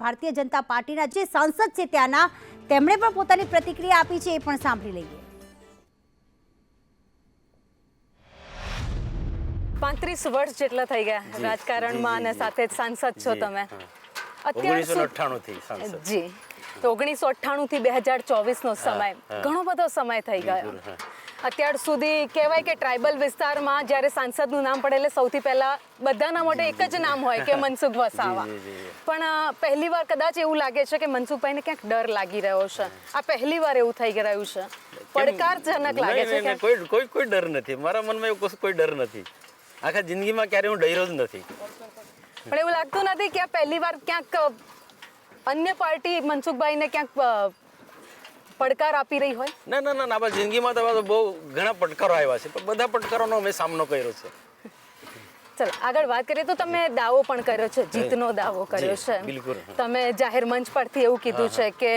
ભારતીય જનતા પાર્ટીના જે સાંસદ છે ત્યાંના તેમણે પણ પોતાની પ્રતિક્રિયા આપી છે, એ પણ સાંભળી લઈએ। 35 વર્ષ જેટલા થઈ ગયા રાજકારણમાં અને સાથે જ સાંસદ છો તમે। 1998 થી સાંસદ। જી, તો 1998 થી 2024 નો સમય, ઘણો બધો સમય થઈ ગયો। અત્યાર સુધી કહેવાય કે ટ્રાઇબલ વિસ્તારમાં જ્યારે સાંસદનું નામ પડે એટલે સૌથી પહેલા બધાના માટે એક જ નામ હોય કે મનસુખ વસાવા, પણ પહેલી વાર કદાચ એવું લાગે છે કે મનસુખભાઈને ક્યાંક ડર લાગી રહ્યો છે। આ પહેલી વાર એવું થઈ રહ્યું છે, પડકારજનક લાગે છે કે કોઈ ડર નથી મારા મનમાં, એવું કોઈ ડર નથી। આખા જિંદગીમાં ક્યારે હું ડર્યો જ નથી। પણ એવું લાગતું નથી કે આ પહેલી વાર ક્યાંક અન્ય પાર્ટી મનસુખભાઈને ક્યાંક પડકાર આપી રહી હોય? ના ના ના, આપણા જિંદગીમાં તો બહુ ઘણા પડકારો આવ્યા છે, પણ બધા પડકારોનો અમે સામનો કર્યો છે। ચલો આગળ વાત કરીએ તો તમે દાવો પણ કર્યો છે, જીતનો દાવો કર્યો છે। બિલકુલ। તમે જાહેર મંચ પરથી એવું કીધું છે કે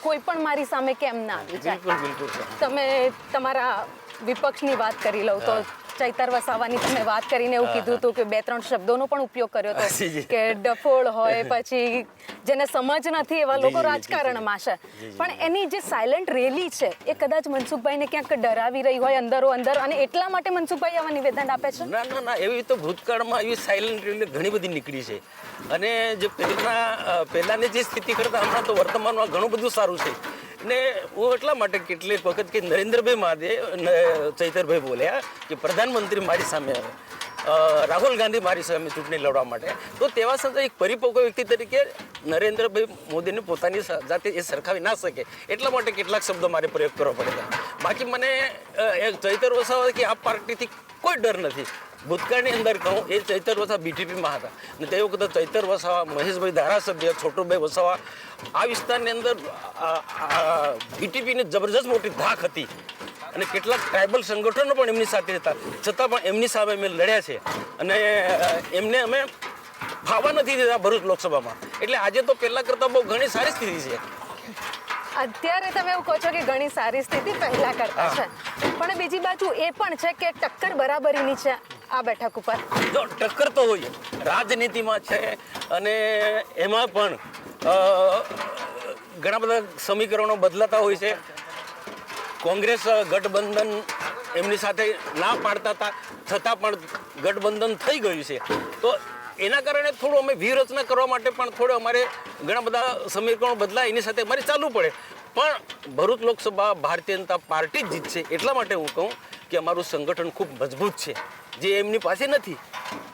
કોઈ પણ મારી સામે કેમ ના આવી જાય। બિલકુલ। તમે તમારા વિપક્ષની વાત કરી લઉં તો ચૈતર વસાવાની તમે વાત કરીને એવું કીધું હતું કે 2-3 શબ્દોનો પણ ઉપયોગ કર્યો હતો કે ડફોળ હોય, પછી જેને સમજ નથી એવા લોકો રાજકારણમાં છે, પણ એની જે સાયલેન્ટ રેલી છે એ કદાચ મનસુખભાઈને ક્યાંક ડરાવી રહી હોય અંદરો અંદર, અને એટલા માટે મનસુખભાઈ આવા નિવેદન આપે છે? ના ના ના, એવી તો ભૂતકાળમાં એવી સાયલેન્ટ રેલી ઘણી બધી નીકળી છે, અને જે પહેલાની જે સ્થિતિ કરતાં હમણાં તો વર્તમાનમાં ઘણું બધું સારું છે। ને હું એટલા માટે કેટલીક વખત કે નરેન્દ્રભાઈ માદે ચૈતરભાઈ બોલ્યા કે પ્રધાનમંત્રી મારી સામે આવે, રાહુલ ગાંધી મારી સામે ચૂંટણી લડવા માટે, તો તેવા સમયે એક પરિપક્વ વ્યક્તિ તરીકે નરેન્દ્રભાઈ મોદીને પોતાની જાતે એ સરખાવી ના શકે, એટલા માટે કેટલાક શબ્દો મારે પ્રયોગ કરવો પડેલા। બાકી મને ચૈતર વસાવા કે આ પાર્ટીથી કોઈ ડર નથી। ભૂતકાળની અંદર કહું, એ ચૈતર વસાવા બીટીપીમાં હતા, ને તે વખતે ચૈતર વસાવા, મહેશભાઈ ધારાસભ્ય, છોટુભાઈ વસાવા, આ વિસ્તારની અંદર બીટીપીની જબરજસ્ત મોટી ધાક હતી, અને કેટલાક ટ્રાઇબલ સંગઠનો પણ એમની સાથે હતા, છતાં પણ એમની સામે અમે લડ્યા છે, અને એમને અમે ફાવા નથી દીધા ભરૂચ લોકસભામાં। એટલે આજે તો પહેલા કરતાં બહુ ઘણી સારી સ્થિતિ છે। અત્યારે તમે એવું કહો છો કે ઘણી સારી સ્થિતિ પહેલા કરતા છે, પણ બીજી બાજુ એ પણ છે કે ટક્કર બરાબરીની છે આ બેઠક ઉપર। જો ટક્કર તો હોય, રાજનીતિમાં છે, અને એમાં પણ ઘણા બધા સમીકરણો બદલાતા હોય છે। કોંગ્રેસ ગઠબંધન એમની સાથે ના પાડતા હતા, છતાં પણ ગઠબંધન થઈ ગયું છે, તો એના કારણે થોડું અમે વ્યૂહરચના કરવા માટે પણ થોડું અમારે ઘણા બધા સમીકરણો બદલાય, એની સાથે અમારે ચાલવું પડે। પણ ભરૂચ લોકસભા ભારતીય જનતા પાર્ટી જ જીતશે, એટલા માટે હું કહું કે અમારું સંગઠન ખૂબ મજબૂત છે, જે એમની પાસે નથી।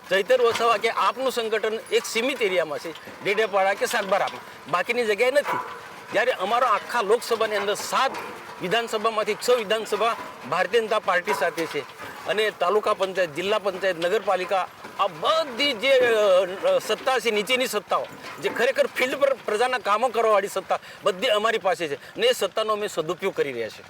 ચૈતર વસાવા કે આપનું સંગઠન એક સીમિત એરિયામાં છે, ડેડિયાપાડા કે સાગબારામાં, બાકીની જગ્યાએ નથી। જ્યારે અમારો આખા લોકસભાની અંદર 7 વિધાનસભામાંથી 6 વિધાનસભા ભારતીય જનતા પાર્ટી સાથે છે, અને તાલુકા પંચાયત, જિલ્લા પંચાયત, નગરપાલિકા, આ બધી જે સત્તા છે, નીચેની સત્તાઓ, જે ખરેખર ફિલ્ડ પર પ્રજાના કામો કરવાવાળી સત્તા, બધી અમારી પાસે છે, ને એ સત્તાનો અમે સદુપયોગ કરી રહ્યા છીએ।